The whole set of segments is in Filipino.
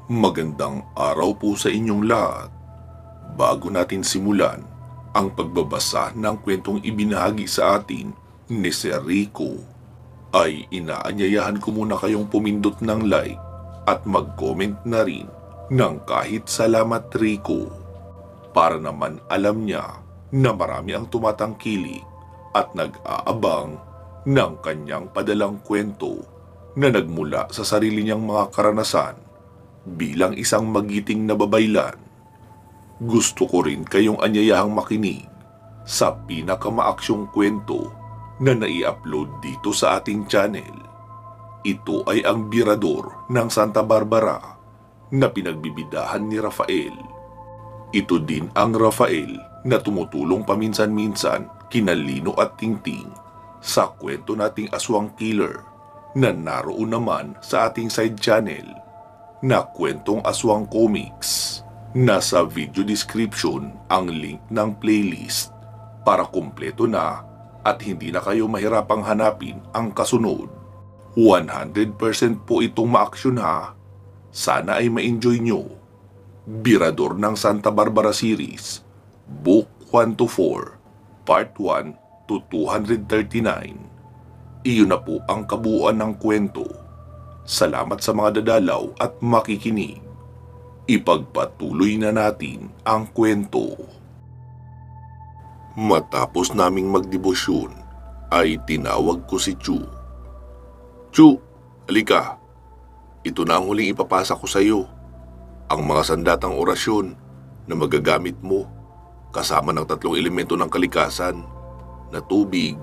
Magandang araw po sa inyong lahat. Bago natin simulan ang pagbabasa ng kwentong ibinahagi sa atin ni Sir Rico, ay inaanyayahan ko muna kayong pumindot ng like at mag-comment na rin ng kahit salamat Rico, para naman alam niya na marami ang tumatangkilik at nag-aabang ng kanyang padalang kwento na nagmula sa sarili niyang mga karanasan bilang isang magiting na babaylan. Gusto ko rin kayong anyayahang makinig sa pinakamaaksyong kwento na nai-upload dito sa ating channel. Ito ay ang Birador ng Santa Barbara na pinagbibidahan ni Rafael. Ito din ang Rafael na tumutulong paminsan-minsan kina Lino at Tingting sa kwento nating Aswang Killer na naroon naman sa ating side channel na Kwentong Aswang Comics. Nasa video description ang link ng playlist para kumpleto na at hindi na kayo mahirapang hanapin ang kasunod. 100% po itong ma-action ha. Sana ay ma-enjoy nyo. Birador ng Santa Barbara Series, Book 1 to 4, Part 1 to 239. Iyon na po ang kabuuan ng kwento. Salamat sa mga dadalaw at makikinig. Ipagpatuloy na natin ang kwento. Matapos naming magdebosyon, ay tinawag ko si Chu. Chu, halika. Ito na ang huling ipapasa ko sa iyo. Ang mga sandatang orasyon na magagamit mo kasama ng 3 elemento ng kalikasan na tubig,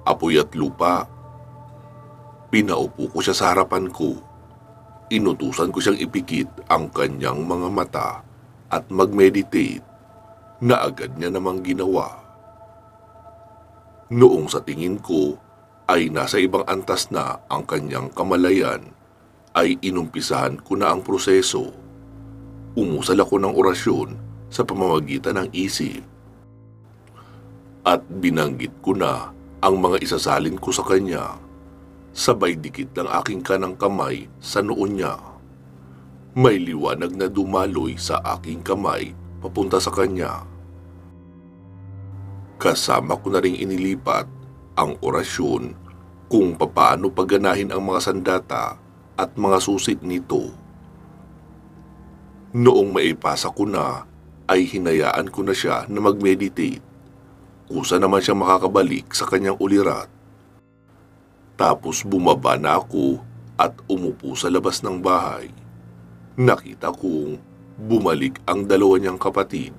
apoy at lupa. Pinaupo ko siya sa harapan ko. Inutusan ko siyang ipikit ang kanyang mga mata at mag-meditate, na agad niya namang ginawa. Noong sa tingin ko ay nasa ibang antas na ang kanyang kamalayan, ay inumpisahan ko na ang proseso. Umusal ako ng orasyon sa pamamagitan ng isip. At binanggit ko na ang mga isasalin ko sa kanya. Sabay dikit lang aking kanang kamay sa noo niya. May liwanag na dumaloy sa aking kamay papunta sa kanya. Kasama ko na ring inilipat ang orasyon kung papaano pagganahin ang mga sandata at mga susi nito. Noong maipasa ko na, ay hinayaan ko na siya na mag-meditate. Kusa naman siya makakabalik sa kanyang ulirat. Tapos bumaba na ako at umupo sa labas ng bahay. Nakita kong bumalik ang 2 niyang kapatid,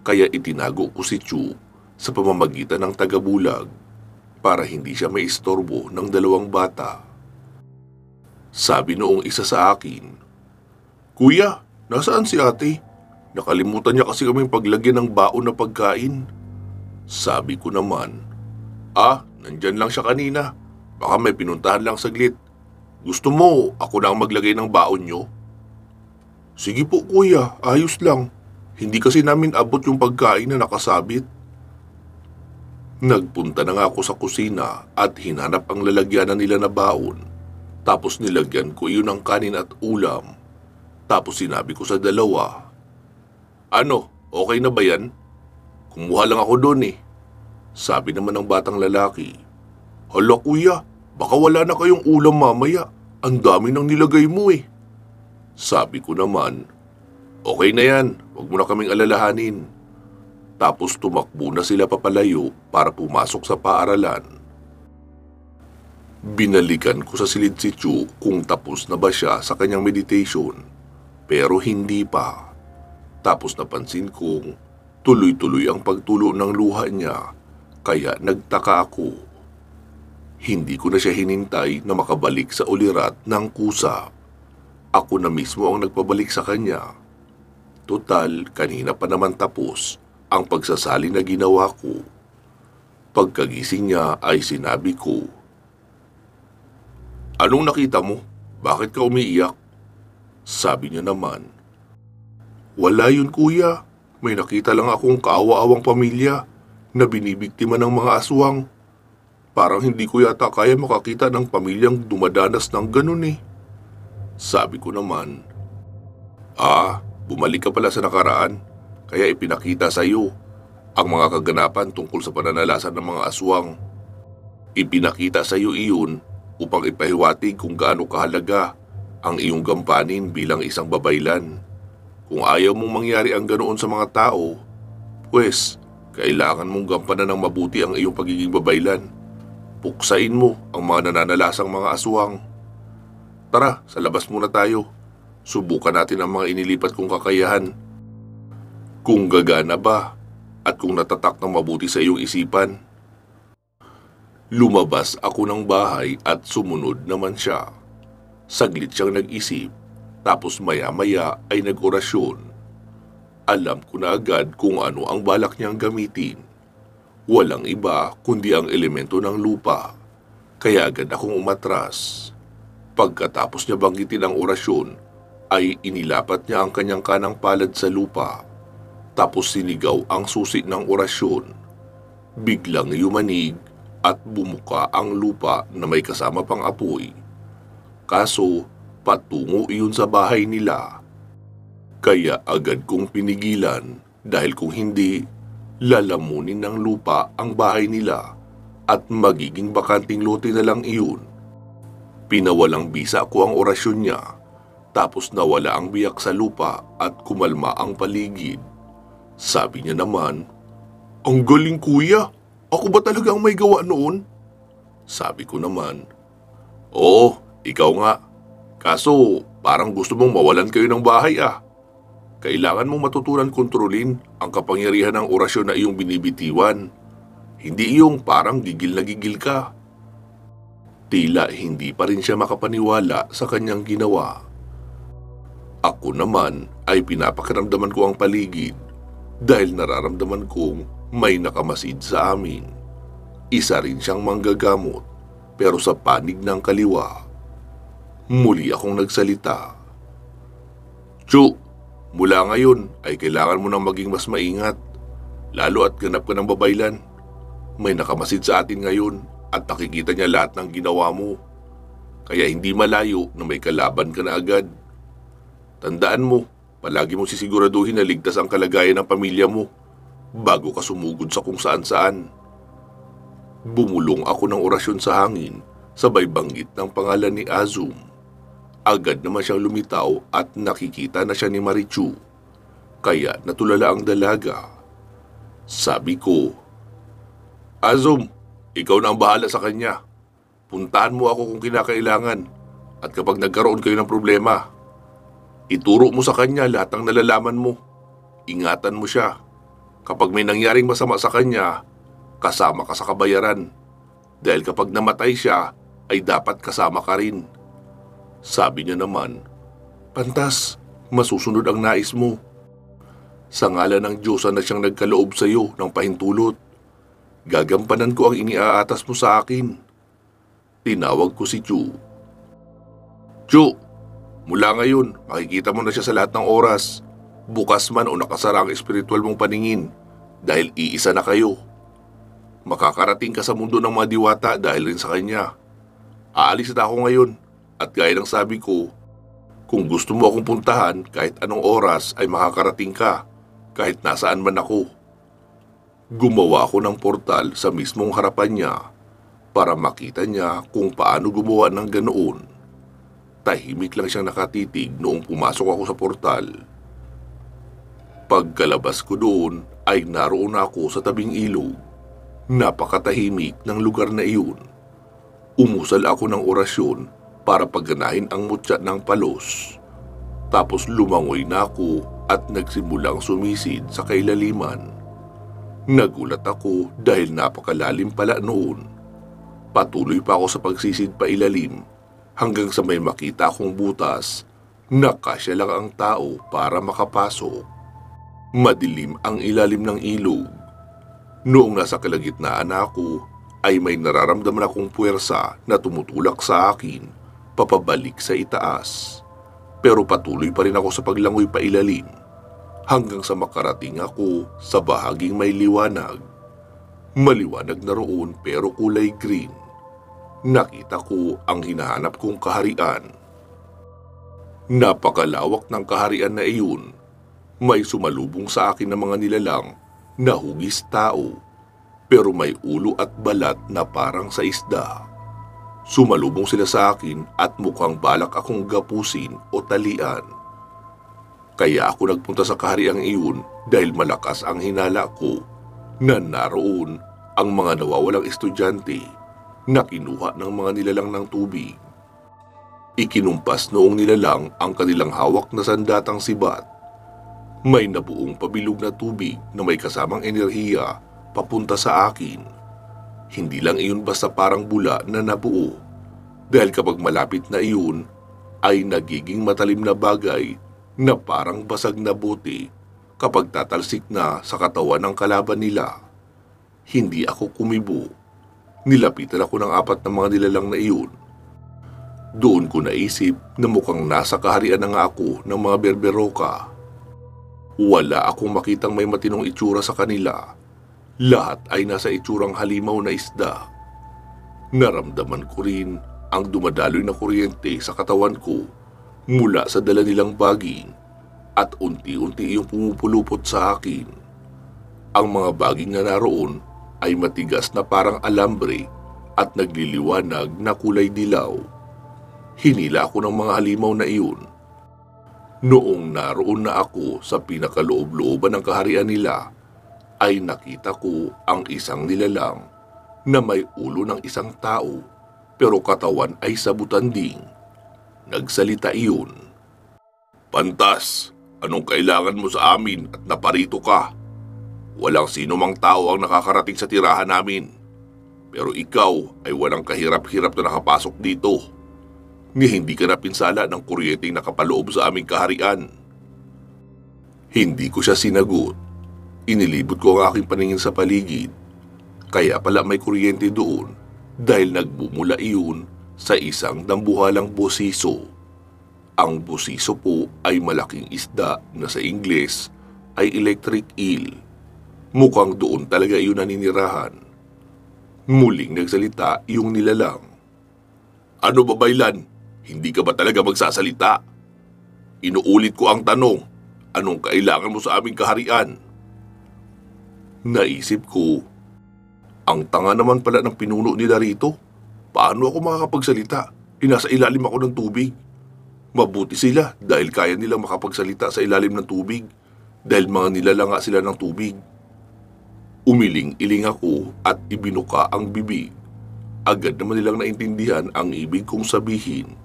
kaya itinago ko si Chu sa pamamagitan ng tagabulag para hindi siya maistorbo ng 2 bata. Sabi noong isa sa akin, "Kuya, nasaan si ate? Nakalimutan niya kasi kaming paglagyan ng baon na pagkain." Sabi ko naman, "Nandyan lang siya kanina. Baka may pinuntahan lang saglit. Gusto mo ako na ang maglagay ng baon nyo?" "Sige po kuya, ayos lang. Hindi kasi namin abot yung pagkain na nakasabit." Nagpunta na nga ako sa kusina at hinanap ang lalagyanan nila na baon. Tapos nilagyan ko iyon ng kanin at ulam. Tapos sinabi ko sa 2, "Ano, okay na ba yan? Kumuha lang ako doon eh." Sabi naman ng batang lalaki, "Hala kuya, baka wala na kayong ulam mamaya. Ang dami nang nilagay mo eh." Sabi ko naman, "Okay na yan, huwag mo na kaming alalahanin." Tapos tumakbo na sila papalayo para pumasok sa paaralan. Binalikan ko sa silid si Chu kung tapos na ba siya sa kanyang meditation, pero hindi pa. Tapos napansin kong tuloy-tuloy ang pagtulo ng luha niya, kaya nagtaka ako. Hindi ko na siya hinintay na makabalik sa ulirat ng kusa. Ako na mismo ang nagpabalik sa kanya. Total, kanina pa naman tapos ang pagsasali na ginawa ko. Pagkagising niya ay sinabi ko, "Anong nakita mo? Bakit ka umiiyak?" Sabi niya naman, "Wala yun kuya. May nakita lang akong kaawa-awang pamilya na binibiktima ng mga aswang. Parang hindi ko yata kaya makakita ng pamilyang dumadanas ng ganun eh." Sabi ko naman, Bumalik ka pala sa nakaraan, kaya ipinakita sa iyo ang mga kaganapan tungkol sa pananalasan ng mga aswang. Ipinakita sa iyo iyon upang ipahiwatig kung gaano kahalaga ang iyong gampanin bilang isang babaylan. Kung ayaw mong mangyari ang ganoon sa mga tao, pues kailangan mong gampanan ng mabuti ang iyong pagiging babaylan. Puksain mo ang mga nananalasang mga aswang. Tara, sa labas muna tayo. Subukan natin ang mga inilipat kong kakayahan. Kung gagana ba at kung natatak ng mabuti sa iyong isipan. Lumabas ako ng bahay at sumunod naman siya. Saglit siyang nag-isip, tapos maya-maya ay nag-orasyon. Alam ko na agad kung ano ang balak niyang gamitin. Walang iba kundi ang elemento ng lupa, kaya agad akong umatras. Pagkatapos niya banggitin ang orasyon, ay inilapat niya ang kanyang kanang palad sa lupa. Tapos sinigaw ang susi ng orasyon. Biglang yumanig at bumuka ang lupa na may kasama pang apoy. Kaso patungo iyon sa bahay nila. Kaya agad kong pinigilan dahil kung hindi, lalamunin ng lupa ang bahay nila at magiging bakanting lote na lang iyon. Pinawalang bisa ko ang orasyon niya. Tapos nawala ang biyak sa lupa at kumalma ang paligid. Sabi niya naman, "Ang galing kuya, ako ba talaga ang may gawa noon?" Sabi ko naman, "Oo, ikaw nga. Kaso parang gusto mong mawalan kayo ng bahay ah. Kailangan mong matutunan kontrolin ang kapangyarihan ng orasyon na iyong binibitiwan. Hindi yung parang gigil na gigil ka." Tila hindi pa rin siya makapaniwala sa kanyang ginawa. Ako naman ay pinapakiramdaman ko ang paligid dahil nararamdaman kong may nakamasid sa amin. Isa rin siyang manggagamot pero sa panig ng kaliwa. Muli akong nagsalita. "Chu, mula ngayon ay kailangan mo nang maging mas maingat, lalo at ganap ka ng babaylan. May nakamasid sa atin ngayon at nakikita niya lahat ng ginawa mo. Kaya hindi malayo na may kalaban ka na agad. Tandaan mo, palagi mo sisiguraduhin na ligtas ang kalagayan ng pamilya mo bago ka sumugod sa kung saan-saan." Bumulong ako ng orasyon sa hangin, sabay banggit ng pangalan ni Azum. Agad naman siyang lumitaw at nakikita na siya ni Marichu. Kaya natulala ang dalaga. Sabi ko, "Azum, ikaw na ang bahala sa kanya. Puntahan mo ako kung kinakailangan at kapag nagkaroon kayo ng problema, ituro mo sa kanya lahat ng nalalaman mo. Ingatan mo siya. Kapag may nangyaring masama sa kanya, kasama ka sa kabayaran. Dahil kapag namatay siya, ay dapat kasama ka rin." Sabi niya naman, "Pantas, masusunod ang nais mo. Sa ngalan ng Diyosa na siyang nagkaloob sa iyo ng pahintulot, gagampanan ko ang iniaatas mo sa akin." Tinawag ko si Chu. "Chu, mula ngayon, makikita mo na siya sa lahat ng oras. Bukas man o nakasara ang espiritual mong paningin dahil iisa na kayo. Makakarating ka sa mundo ng mga diwata dahil rin sa kanya. Aalis na ako ngayon at gaya ng sabi ko, kung gusto mo akong puntahan kahit anong oras ay makakarating ka kahit nasaan man ako." Gumawa ako ng portal sa mismong harapan niya para makita niya kung paano gumawa ng ganoon. Tahimik lang siyang nakatitig noong pumasok ako sa portal. Pagkalabas ko doon ay naroon ako sa tabing ilog. Napakatahimik ng lugar na iyon. Umusal ako ng orasyon para pagganahin ang mutya ng palos. Tapos lumangoy na ako at nagsimulang sumisid sa kailaliman. Nagulat ako dahil napakalalim pala noon. Patuloy pa ako sa pagsisid pa ilalim hanggang sa may makita akong butas na kasya lang ang tao para makapasok. Madilim ang ilalim ng ilog. Noong nasa kalagitnaan na ako, ay may nararamdaman akong puwersa na tumutulak sa akin papabalik sa itaas. Pero patuloy pa rin ako sa paglangoy pa ilalim hanggang sa makarating ako sa bahaging may liwanag. Maliwanag na roon pero kulay green. Nakita ko ang hinahanap kong kaharian. Napakalawak ng kaharian na iyon. May sumalubong sa akin ng mga nilalang na hugis tao, pero may ulo at balat na parang sa isda. Sumalubong sila sa akin at mukhang balak akong gapusin o talian. Kaya ako nagpunta sa kahariang iyon dahil malakas ang hinala ko na naroon ang mga nawawalang estudyante na kinuha ng mga nilalang ng tubig. Ikinumpas noong nilalang ang kanilang hawak na sandatang sibat. May nabuong pabilog na tubig na may kasamang enerhiya papunta sa akin. Hindi lang iyon basta parang bula na nabuo, dahil kapag malapit na iyon ay nagiging matalim na bagay na parang basag na bote kapag tatalsik na sa katawan ng kalaban nila. Hindi ako kumibo. Nilapitan ako ng 4 na mga nilalang na iyon. Doon ko naisip na mukhang nasa kaharian na nga ako ng mga berberoka. Wala akong makitang may matinong itsura sa kanila. Lahat ay nasa itsurang halimaw na isda. Naramdaman ko rin ang dumadaloy na kuryente sa katawan ko mula sa dala nilang baging at unti-unti iyong pumupulupot sa akin. Ang mga baging na naroon ay matigas na parang alambre at nagliliwanag na kulay dilaw. Hinila ako ng mga halimaw na iyon. Noong naroon na ako sa pinakaloob-looban ng kaharian nila, ay nakita ko ang isang nilalang na may ulo ng isang tao pero katawan ay sabutan ding. Nagsalita iyon. "Pantas, anong kailangan mo sa amin at naparito ka? Walang sino mang tao ang nakakarating sa tirahan namin. Pero ikaw ay walang kahirap-hirap na nakapasok dito. Ni hindi ka napinsala ng kuryenteng nakapaloob sa aming kaharian." Hindi ko siya sinagot. Inilibot ko ang aking paningin sa paligid. Kaya pala may kuryente doon dahil nagbumula iyon sa isang dambuhalang bosiso. Ang bosiso po ay malaking isda na sa Ingles ay electric eel. Mukhang doon talaga iyon naninirahan. Muling nagsalita yung nilalang. "Ano ba, Baylan? Hindi ka ba talaga magsasalita? Inuulit ko ang tanong, anong kailangan mo sa aming kaharian?" Naisip ko, ang tanga naman pala ng pinuno nila rito. Paano ako makakapagsalita? Nasa ilalim ako ng tubig. Mabuti sila dahil kaya nilang makapagsalita sa ilalim ng tubig dahil mga nilalanga sila ng tubig. Umiling-iling ako at ibinuka ang bibig. Agad naman nilang naintindihan ang ibig kong sabihin.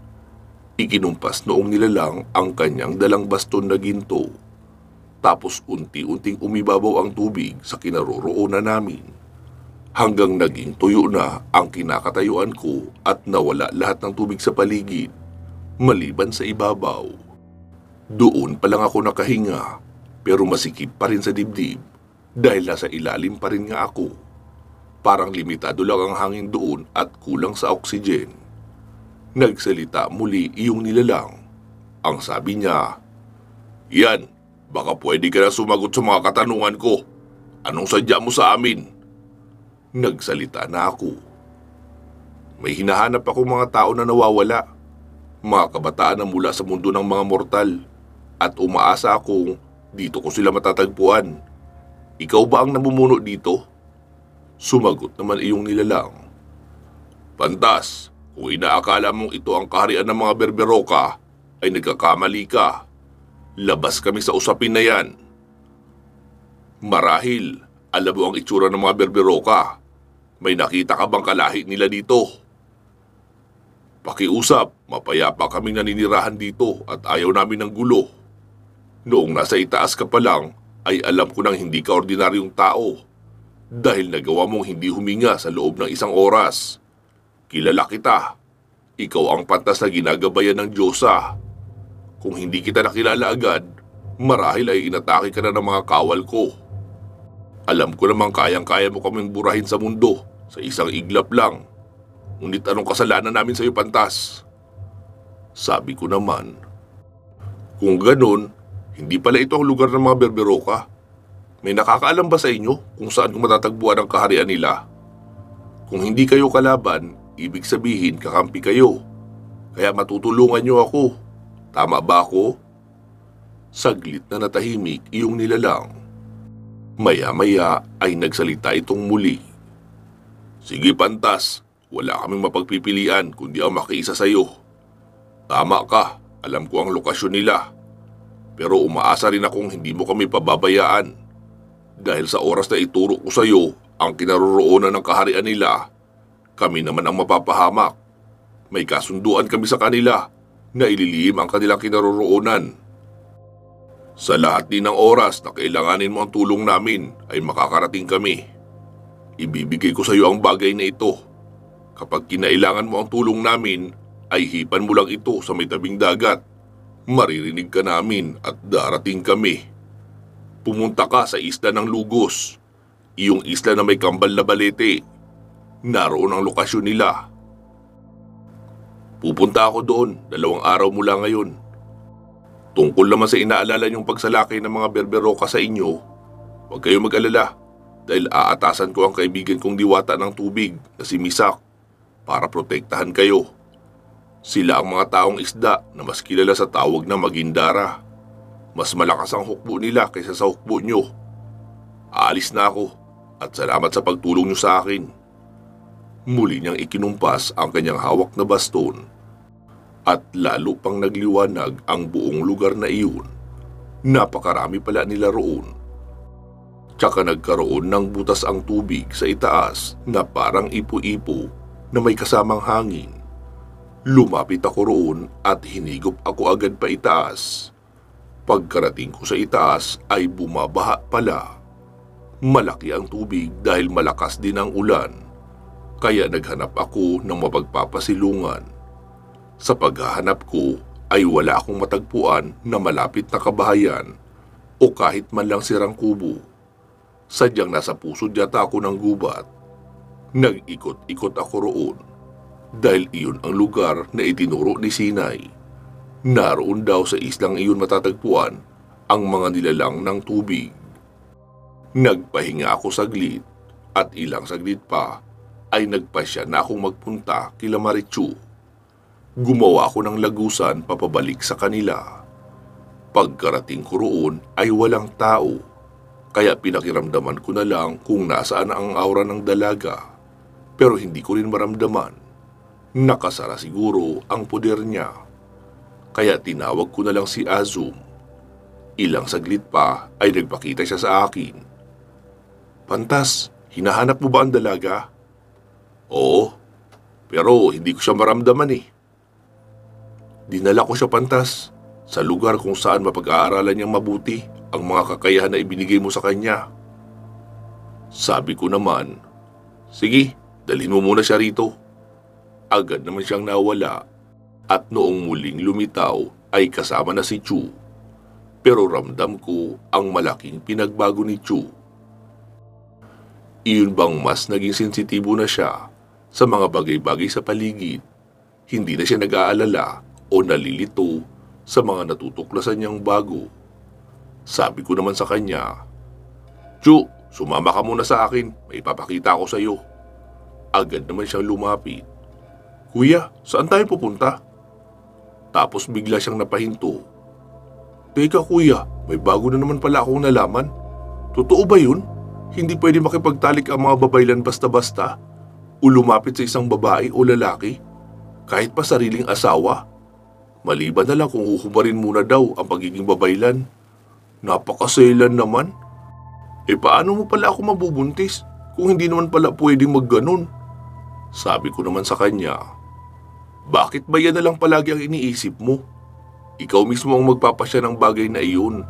Ikinumpas noong nilalang ang kanyang dalang baston na ginto. Tapos unti-unting umibabaw ang tubig sa kinaroroonan namin. Hanggang naging tuyo na ang kinakatayuan ko at nawala lahat ng tubig sa paligid, maliban sa ibabaw. Doon pa lang ako nakahinga, pero masikip pa rin sa dibdib dahil nasa ilalim pa rin nga ako. Parang limitado lang ang hangin doon at kulang sa oksigen. Nagsalita muli iyong nilalang. Ang sabi niya, "Yan, baka pwede ka na sumagot sa mga katanungan ko. Anong sadya mo sa amin?" Nagsalita na ako. "May hinahanap ako mga tao na nawawala. Mga kabataan na mula sa mundo ng mga mortal. At umaasa akong dito ko sila matatagpuan. Ikaw ba ang namumuno dito?" Sumagot naman iyong nilalang. "Pantas, kung inaakala mong ito ang kaharian ng mga berberoka, ay nagkakamali ka. Labas kami sa usapin na yan. Marahil, alam mo ang itsura ng mga berberoka. May nakita ka bang kalahi nila dito? Pakiusap, mapayapa kaming naninirahan dito at ayaw namin ng gulo. Noong nasa itaas ka pa lang, ay alam ko nang hindi ka ordinaryong tao dahil nagawa mong hindi huminga sa loob ng 1 oras. Kilala kita. Ikaw ang pantas na ginagabayan ng Diyosa. Kung hindi kita nakilala agad, marahil ay inatake ka na ng mga kawal ko. Alam ko namang kayang-kaya mo kaming burahin sa mundo sa isang iglap lang. Ngunit anong kasalanan namin sa iyo, pantas?" Sabi ko naman, "Kung ganun, hindi pala ito ang lugar ng mga berberoka. May nakakaalam ba sa inyo kung saan ko matatagpuan ang kaharian nila? Kung hindi kayo kalaban, ibig sabihin kakampi kayo. Kaya matutulungan niyo ako. Tama ba ako? Saglit na natahimik iyong nilalang. Maya-maya ay nagsalita itong muli. Sige Pantas, wala kaming mapagpipilian kundi ang makiisa sa iyo. Tama ka, alam ko ang lokasyon nila. Pero umaasa rin akong hindi mo kami pababayaan. Dahil sa oras na ituro ko sa iyo ang kinaroroonan ng kaharian nila, kami naman ang mapapahamak. May kasunduan kami sa kanila na ililihim ang kanilang kinaroroonan. Sa lahat din ng oras na kailanganin mo ang tulong namin ay makakarating kami. Ibibigay ko sa iyo ang bagay na ito. Kapag kinailangan mo ang tulong namin, ay hipan mo lang ito sa may tabing dagat. Maririnig ka namin at darating kami. Pumunta ka sa isla ng Lugos, iyong isla na may kambal na balete. Naroon ang lokasyon nila. Pupunta ako doon 2 araw mula ngayon. Tungkol naman sa inaalala niyong pagsalakay ng mga berberoka sa inyo, huwag kayong mag-alala dahil aatasan ko ang kaibigan kong diwata ng tubig na si Misak para protektahan kayo. Sila ang mga taong isda na mas kilala sa tawag na Magindara. Mas malakas ang hukbo nila kaysa sa hukbo niyo. Aalis na ako at salamat sa pagtulong niyo sa akin. Muli niyang ikinumpas ang kanyang hawak na baston. At lalo pang nagliwanag ang buong lugar na iyon. Napakarami pala nila roon. Tsaka nagkaroon ng butas ang tubig sa itaas na parang ipo-ipo na may kasamang hangin. Lumapit ako roon at hinigop ako agad pa itaas. Pagkarating ko sa itaas ay bumabaha pala. Malaki ang tubig dahil malakas din ang ulan. Kaya naghanap ako ng mapagpapasilungan. Sa paghahanap ko ay wala akong matagpuan na malapit na kabahayan o kahit man lang sirang kubo. Sadyang nasa pusod yata ako ng gubat. Nag-ikot-ikot ako roon dahil iyon ang lugar na itinuro ni Sinay. Naroon daw sa islang iyon matatagpuan ang mga nilalang ng tubig. Nagpahinga ako saglit at ilang saglit pa ay nagpasya na akong magpunta kila Marichu. Gumawa ako ng lagusan papabalik sa kanila. Pagkarating ko roon ay walang tao, kaya pinakiramdaman ko na lang kung nasaan ang aura ng dalaga. Pero hindi ko rin maramdaman. Nakasara siguro ang poder niya. Kaya tinawag ko na lang si Azum. Ilang saglit pa ay nagpakita siya sa akin. Pantas, hinahanap mo ba ang dalaga? Oo, pero hindi ko siya maramdaman eh. Dinala ko siya Pantas sa lugar kung saan mapag-aaralan niyang mabuti ang mga kakayahan na ibinigay mo sa kanya. Sabi ko naman, sige, dalhin mo muna siya rito. Agad naman siyang nawala at noong muling lumitaw ay kasama na si Chu. Pero ramdam ko ang malaking pinagbago ni Chu. Iyon bang mas naging sensitibo na siya sa mga bagay-bagay sa paligid. Hindi na siya nag-aalala o nalilito sa mga natutuklasan niyang bago. Sabi ko naman sa kanya, Chu, sumama ka muna sa akin, may ipapakita ako sa iyo. Agad naman siyang lumapit. Kuya, saan tayo pupunta? Tapos bigla siyang napahinto. Teka kuya, may bago na naman pala akong nalaman. Totoo ba yun? Hindi pwede makipagtalik ang mga babaylan basta-basta o lumapit sa isang babae o lalaki kahit pa sariling asawa. Maliban na lang kung huhubarin muna daw ang pagiging babaylan. Napakaselan naman. Paano mo pala ako mabubuntis kung hindi naman pala pwedeng magganon? Sabi ko naman sa kanya, bakit ba yan na lang palagi ang iniisip mo? Ikaw mismo ang magpapasya ng bagay na iyon.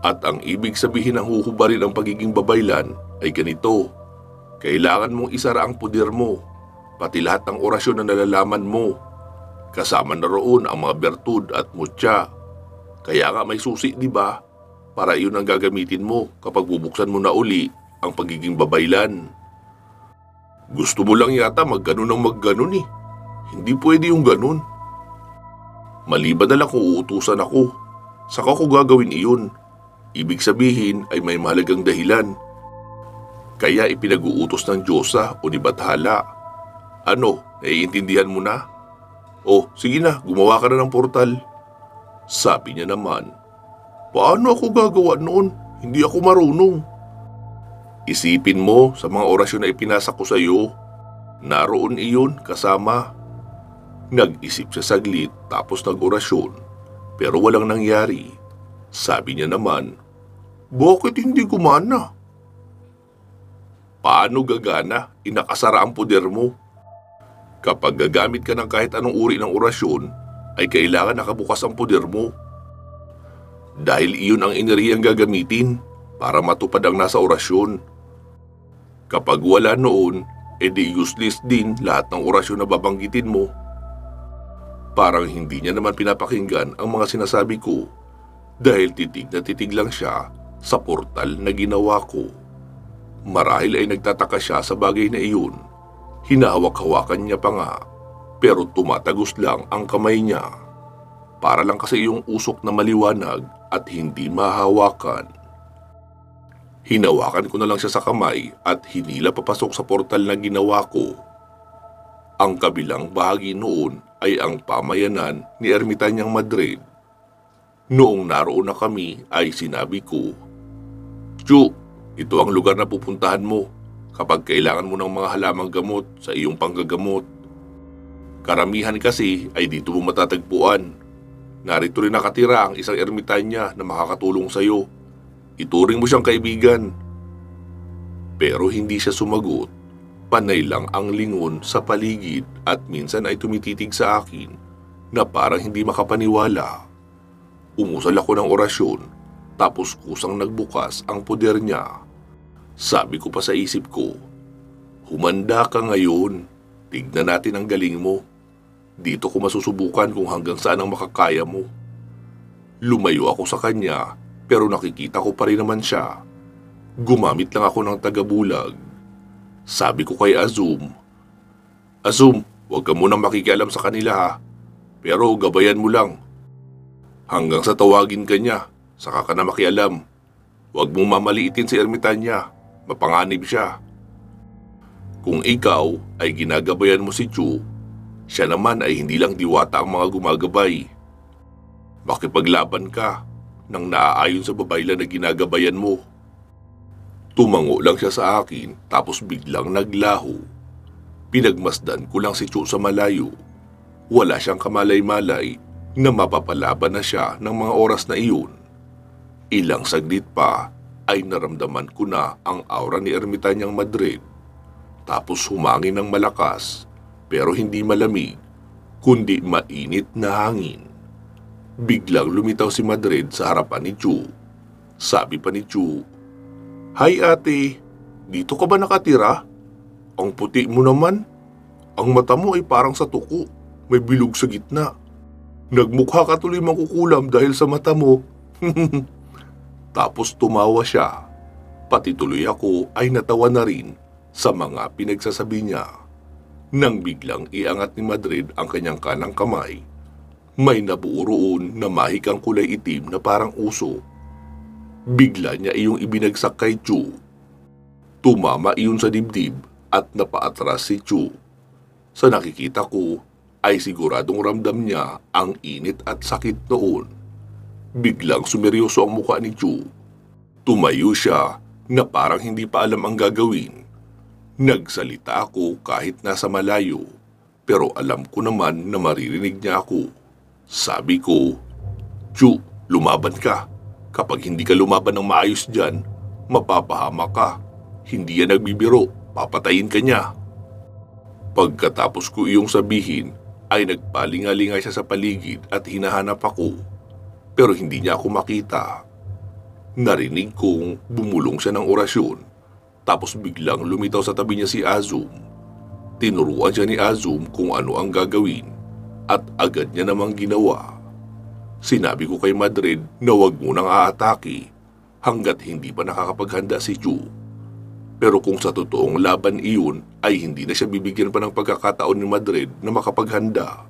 At ang ibig sabihin ng huhubarin ang pagiging babaylan ay ganito. Kailangan mong isara ang puder mo, pati lahat ng orasyon na nalalaman mo. Kasama na roon ang mga bertud at mutya. Kaya nga may susi, di ba? Para iyon ang gagamitin mo kapag bubuksan mo na uli ang pagiging babaylan. Gusto mo lang yata magganon ng magganon eh. Hindi pwede yung ganon. Maliban na lang kung uutusan ako, saka ko gagawin iyon. Ibig sabihin ay may mahalagang dahilan. Kaya ipinag-uutos ng Diyosa o ni Bathala. Ano, naiintindihan mo na? Oh, sige na, gumawa ka na ng portal. Sabi niya naman, paano ako gagawa noon? Hindi ako marunong. Isipin mo sa mga orasyon na ipinasa ko sa iyo. Naroon iyon kasama. Nag-isip siya saglit tapos nag-orasyon pero walang nangyari. Sabi niya naman, bakit hindi gumana? Paano gagana? Inakasara ang poder mo. Kapag gagamit ka ng kahit anong uri ng orasyon, ay kailangan nakabukas ang poder mo. Dahil iyon ang enerhiyang gagamitin para matupad ang nasa orasyon. Kapag wala noon, edi useless din lahat ng orasyon na babanggitin mo. Parang hindi niya naman pinapakinggan ang mga sinasabi ko dahil titig na titig lang siya sa portal na ginawa ko. Marahil ay nagtataka siya sa bagay na iyon. Hinahawak-hawakan niya pa nga pero tumatagos lang ang kamay niya. Para lang kasi yung usok na maliwanag at hindi mahawakan. Hinawakan ko na lang siya sa kamay at hinila papasok sa portal na ginawa ko. Ang kabilang bahagi noon ay ang pamayanan ni Ermitanyang Madrid. Noong naroon na kami ay sinabi ko, Chu, ito ang lugar na pupuntahan mo kapag kailangan mo ng mga halamang gamot sa iyong panggagamot. Karamihan kasi ay dito mo matatagpuan. Narito rin nakatira ang isang ermitanya na makakatulong sa iyo. Ituring mo siyang kaibigan. Pero hindi siya sumagot. Panay lang ang lingon sa paligid at minsan ay tumititig sa akin na parang hindi makapaniwala. Umusal ako ng orasyon tapos kusang nagbukas ang poder niya. Sabi ko pa sa isip ko, humanda ka ngayon. Tignan natin ang galing mo. Dito ko masusubukan kung hanggang saan ang makakaya mo. Lumayo ako sa kanya pero nakikita ko pa rin naman siya. Gumamit lang ako ng tagabulag. Sabi ko kay Azum, Azum, huwag ka munang makikialam sa kanila ha. Pero gabayan mo lang. Hanggang sa tawagin ka niya, saka ka na makialam. Huwag mong mamaliitin si Ermitanya. Mapanganib siya. Kung ikaw ay ginagabayan mo si Chu, siya naman ay hindi lang diwata ang mga gumagabay. Makipaglaban ka nang naaayon sa babaylan na ginagabayan mo. Tumango lang siya sa akin tapos biglang naglaho. Pinagmasdan ko lang si Chu sa malayo. Wala siyang kamalay-malay na mapapalaban na siya ng mga oras na iyon. Ilang saglit pa ay naramdaman ko na ang aura ni Ermitanyang Madrid. Tapos humangin ng malakas pero hindi malamig kundi mainit na hangin. Biglang lumitaw si Madrid sa harapan ni Chu. Sabi pa ni Chu, Hi ate, dito ka ba nakatira? Ang puti mo naman. Ang mata mo ay parang sa tuko, may bilog sa gitna. Nagmukha ka tuloy mangkukulam dahil sa mata mo. Tapos tumawa siya. Pati tuloy ako ay natawa na rin sa mga pinagsasabi niya. Nang biglang iangat ni Madrid ang kanyang kanang kamay, may nabuo roon na mahikang kulay itim na parang uso. Bigla niya iyong ibinagsak kay Chu. Tumama iyon sa dibdib at napaatras si Chu. Sa nakikita ko ay siguradong ramdam niya ang init at sakit noon. Biglang sumeryoso ang mukha ni Chu. Tumayo siya na parang hindi pa alam ang gagawin. Nagsalita ako kahit nasa malayo, pero alam ko naman na maririnig niya ako. Sabi ko, Chu, lumaban ka. Kapag hindi ka lumaban ng maayos dyan, mapapahamak ka. Hindi yan nagbibiro, papatayin ka niya. Pagkatapos ko iyong sabihin, ay nagpalinga-linga siya sa paligid at hinahanap ako. Pero hindi niya ako makita. Narinig kong bumulong siya ng orasyon, tapos biglang lumitaw sa tabi niya si Azum. Tinuruan siya ni Azum kung ano ang gagawin. At agad niya namang ginawa. Sinabi ko kay Madrid na huwag munang aatake hanggat hindi pa nakakapaghanda si Chu. Pero kung sa totoong laban iyon ay hindi na siya bibigyan pa ng pagkakataon ni Madrid na makapaghanda.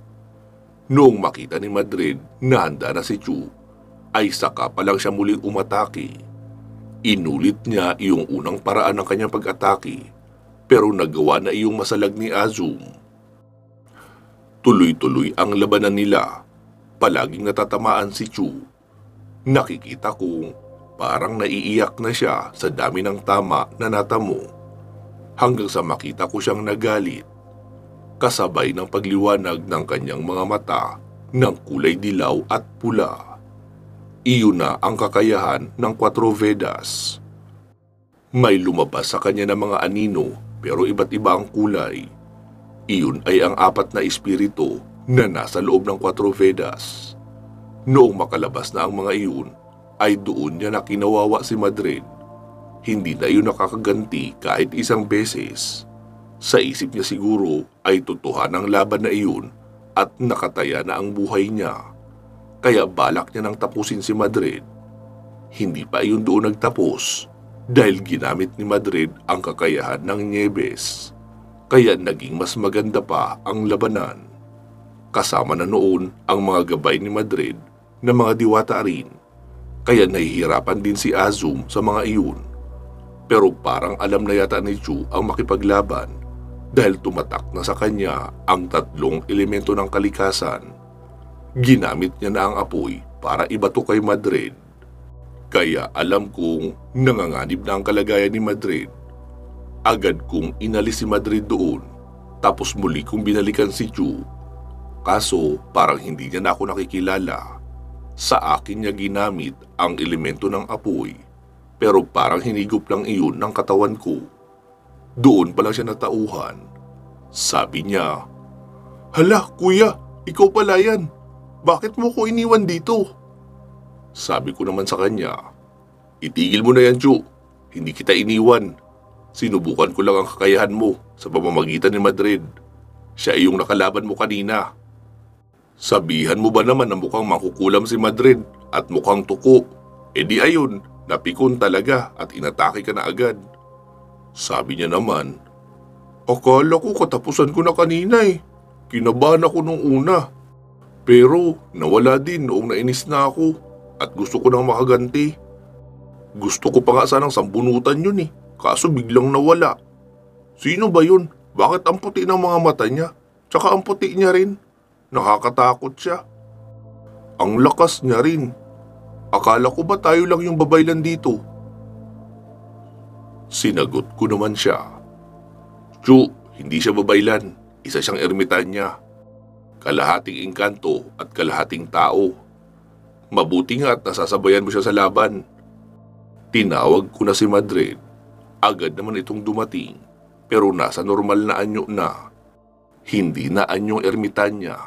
Noong makita ni Madrid na handa na si Chu, ay saka pa lang siya muling umatake. Inulit niya iyong unang paraan ng kanyang pag-atake pero nagawa na iyong masalag ni Azum. Tuloy-tuloy ang labanan nila. Palaging natatamaan si Chu. Nakikita kong parang naiiyak na siya sa dami ng tama na natamo. Hanggang sa makita ko siyang nagalit. Kasabay ng pagliwanag ng kanyang mga mata ng kulay dilaw at pula. Iyon na ang kakayahan ng 4 Vedas. May lumabas sa kanya ng mga anino pero iba't iba ang kulay. Iyon ay ang 4 na espiritu na nasa loob ng 4 Vedas. Noong makalabas na ang mga iyon, ay doon niya na kinawawa si Madrid. Hindi na iyon nakakaganti kahit isang beses. Sa isip niya siguro ay totohan ang laban na iyon at nakataya na ang buhay niya. Kaya balak niya nang tapusin si Madrid. Hindi pa iyon doon nagtapos dahil ginamit ni Madrid ang kakayahan ng Nieves. Kaya naging mas maganda pa ang labanan. Kasama na noon ang mga gabay ni Madrid na mga diwata rin. Kaya nahihirapan din si Azum sa mga iyon. Pero parang alam na yata ni Chu ang makipaglaban dahil tumatak na sa kanya ang 3 elemento ng kalikasan. Ginamit niya na ang apoy para ibato kay Madrid. Kaya alam kong nanganganib na ang kalagayan ni Madrid. Agad kong inalis si Madrid doon, tapos muli kong binalikan si Chu. Kaso parang hindi niya na ako nakikilala. Sa akin niya ginamit ang elemento ng apoy, pero parang hinigop lang iyon ng katawan ko. Doon pa lang siya natauhan. Sabi niya, "Hala, kuya, ikaw pala yan. Bakit mo ko iniwan dito?" Sabi ko naman sa kanya, "Itigil mo na yan, Chu. Hindi kita iniwan. Sinubukan ko lang ang kakayahan mo sa pamamagitan ni Madrid. Siya ay yung nakalaban mo kanina. Sabihan mo ba naman na mukhang makukulam si Madrid at mukhang tuko? E di ayun, napikon talaga at inatake ka na agad." Sabi niya naman, "Akala ko katapusan ko na kanina eh. Kinabahan ako nung una. Pero nawala din noong nainis na ako at gusto ko nang makaganti. Gusto ko pa nga sanang sambunutan yun eh, kaso biglang nawala. Sino ba yun? Bakit ang puti ng mga mata niya? Tsaka ang puti niya rin. Nakakatakot siya. Ang lakas niya rin. Akala ko ba tayo lang yung babaylan dito?" Sinagot ko naman siya, "Chu, hindi siya babaylan. Isa siyang ermitanya. Kalahating engkanto at kalahating tao. Mabuti nga at nasasabayan mo siya sa laban." Tinawag ko na si Madrid. Agad naman itong dumating, pero nasa normal na anyo na. Hindi na anyong ermitanya.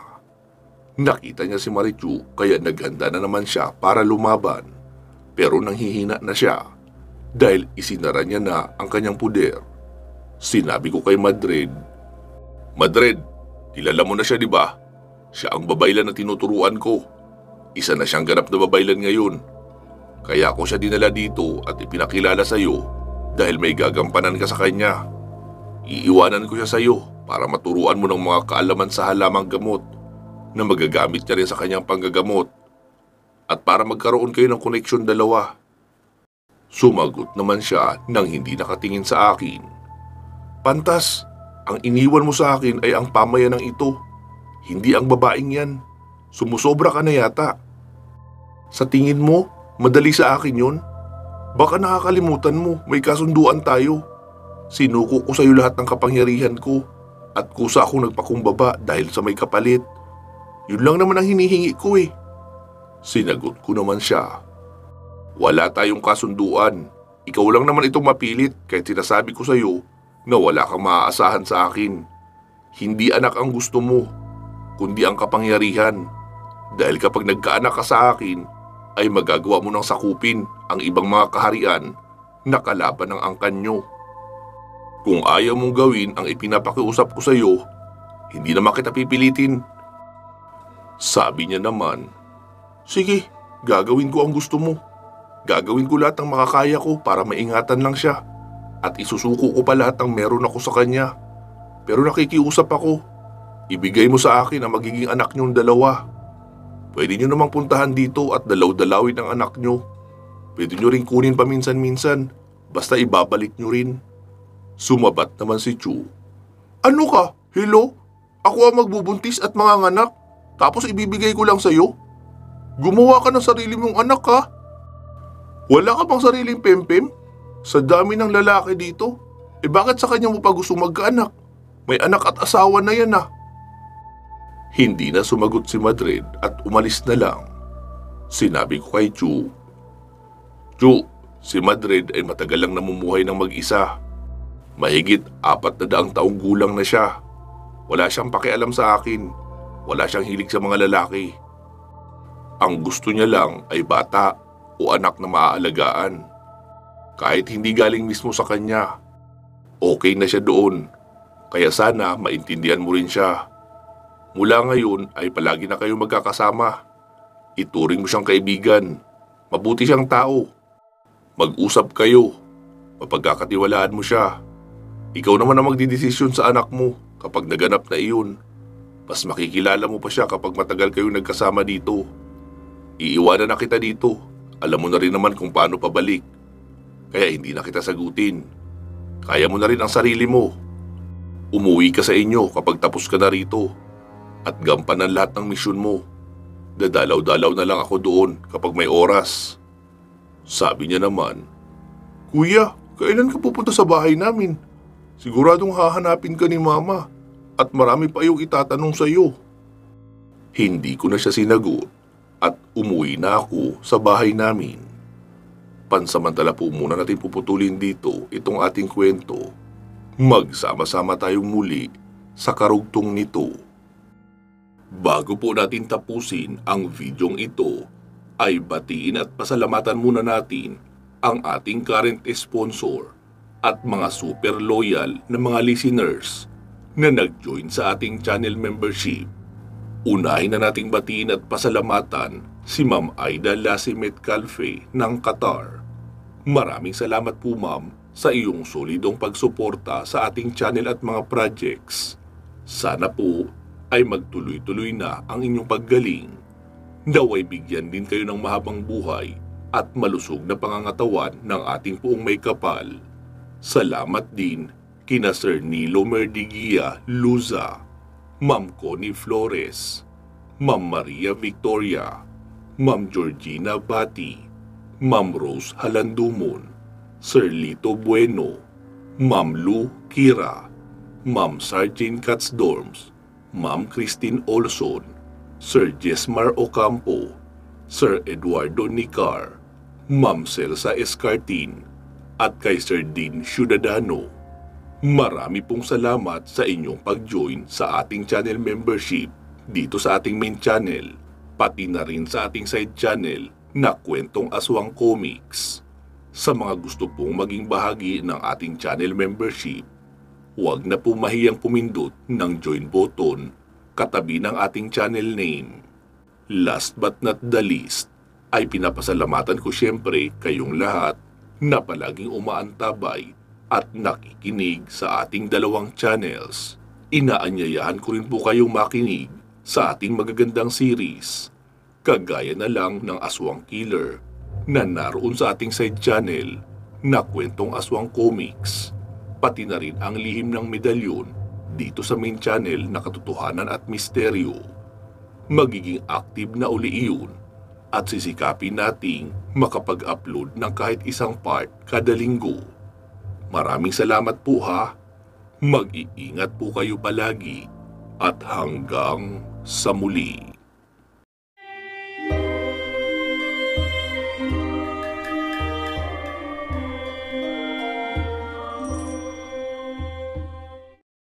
Nakita niya si Marichu kaya naghanda na naman siya para lumaban. Pero nanghihina na siya dahil isinara niya na ang kanyang puder. Sinabi ko kay Madrid, "Madrid, kilala mo na siya, di ba? Siya ang babaylan na tinuturuan ko. Isa na siyang ganap na babaylan ngayon. Kaya ako siya dinala dito at ipinakilala sa iyo dahil may gagampanan ka sa kanya. Iiwanan ko siya sa iyo para maturuan mo ng mga kaalaman sa halamang gamot na magagamit niya rin sa kanyang panggagamot at para magkaroon kayo ng koneksyon dalawa." Sumagot naman siya nang hindi nakatingin sa akin, "Pantas, ang iniwan mo sa akin ay ang pamayanang ito, hindi ang babaeng yan. Sumusobra ka na yata. Sa tingin mo, madali sa akin yun? Baka nakakalimutan mo, may kasunduan tayo. Sinuko ko sa iyo lahat ng kapangyarihan ko at kusa akong nagpakumbaba dahil sa may kapalit. Yun lang naman ang hinihingi ko eh." Sinagot ko naman siya, "Wala tayong kasunduan. Ikaw lang naman itong mapilit kahit sinasabi ko sa iyo na wala kang maaasahan sa akin. Hindi anak ang gusto mo, kundi ang kapangyarihan. Dahil kapag nagkaanak ka sa akin, ay magagawa mo ng sakupin ang ibang mga kaharian na kalaban ng angkan nyo. Kung ayaw mong gawin ang ipinapakiusap ko sa iyo, hindi naman kita pipilitin." Sabi niya naman, "Sige, gagawin ko ang gusto mo. Gagawin ko lahat ng makakaya ko para maingatan lang siya at isusuko ko pa lahat ng meron ako sa kanya. Pero nakikiusap ako, ibigay mo sa akin ang magiging anak niyong dalawa. Pwede niyo namang puntahan dito at dalaw-dalawin ang anak niyo. Pwede niyo rin kunin paminsan-minsan, basta ibabalik niyo rin." Sumabat naman si Chu, "Ano ka? Hello? Ako ang magbubuntis at manganganak, tapos ibibigay ko lang sa'yo? Gumawa ka ng sarili mong anak ha? Wala ka bang sariling pempem? Sa dami ng lalaki dito, bakit sa kanya mo pa gusto magkaanak? May anak at asawa na yan ah. Hindi na sumagot si Madrid at umalis na lang. Sinabi ko kay Chu, Chu, si Madrid ay matagal lang namumuhay ng mag-isa. Mahigit 400 taong gulang na siya. Wala siyang pakialam sa akin. Wala siyang hilig sa mga lalaki. Ang gusto niya lang ay bata o anak na maaalagaan. Kahit hindi galing mismo sa kanya, okay na siya doon. Kaya sana maintindihan mo rin siya. Mula ngayon ay palagi na kayo magkakasama. Ituring mo siyang kaibigan. Mabuti siyang tao. Mag-usap kayo. Mapagkakatiwalaan mo siya. Ikaw naman ang magdidesisyon sa anak mo kapag naganap na iyon. Mas makikilala mo pa siya kapag matagal kayong nagkasama dito. Iiwanan na kita dito. Alam mo na rin naman kung paano pabalik. Kaya hindi na kita sagutin. Kaya mo na rin ang sarili mo. Umuwi ka sa inyo kapag tapos ka na rito. At gampanan lahat ng misyon mo. Dadalaw-dalaw na lang ako doon kapag may oras. Sabi niya naman, Kuya, kailan ka pupunta sa bahay namin? Siguradong hahanapin ka ni Mama. At marami pa yung itatanong sa iyo. Hindi ko na siya sinagot at umuwi na ako sa bahay namin. Pansamantala po muna natin puputulin dito itong ating kwento. Magsama-sama tayong muli sa karugtong nito. Bago po natin tapusin ang videong ito, ay batiin at pasalamatan muna natin ang ating current sponsor at mga super loyal na mga listeners na nag-join sa ating channel membership. Unahin na nating batiin at pasalamatan si Ma'am Aida Lasimet Calfe ng Qatar. Maraming salamat po ma'am sa iyong solidong pagsuporta sa ating channel at mga projects. Sana po ay magtuloy-tuloy na ang inyong paggaling. Naway bigyan din kayo ng mahabang buhay at malusog na pangangatawan ng ating puong may kapal. Salamat din kina Sir Nilo Merdigia Luza, Ma'am Connie Flores, Ma'am Maria Victoria, Ma'am Georgina Bati, Ma'am Rose Halandumon, Sir Lito Bueno, Ma'am Lu Kira, Ma'am Sargent Katsdorms, Ma'am Christine Olson, Sir Jesmar Ocampo, Sir Eduardo Nicar, Ma'am Celsa Escartin, at kay Sir Dean Ciudadano. Marami pong salamat sa inyong pag-join sa ating channel membership dito sa ating main channel, pati na rin sa ating side channel na Kwentong Aswang Comics. Sa mga gusto pong maging bahagi ng ating channel membership, huwag na po mahiyang pumindot ng join button katabi ng ating channel name. Last but not the least, ay pinapasalamatan ko siyempre kayong lahat na palaging umaantabay at nakikinig sa ating dalawang channels. Inaanyayahan ko rin po kayong makinig sa ating magagandang series, kagaya na lang ng Aswang Killer na naroon sa ating side channel na Kwentong Aswang Comics, pati na rin ang Lihim ng Medalyon dito sa main channel na Katotohanan at Misteryo. Magiging active na uli iyon at sisikapin nating makapag-upload ng kahit isang part kada linggo. Maraming salamat po ha. Mag-iingat po kayo palagi at hanggang sa muli.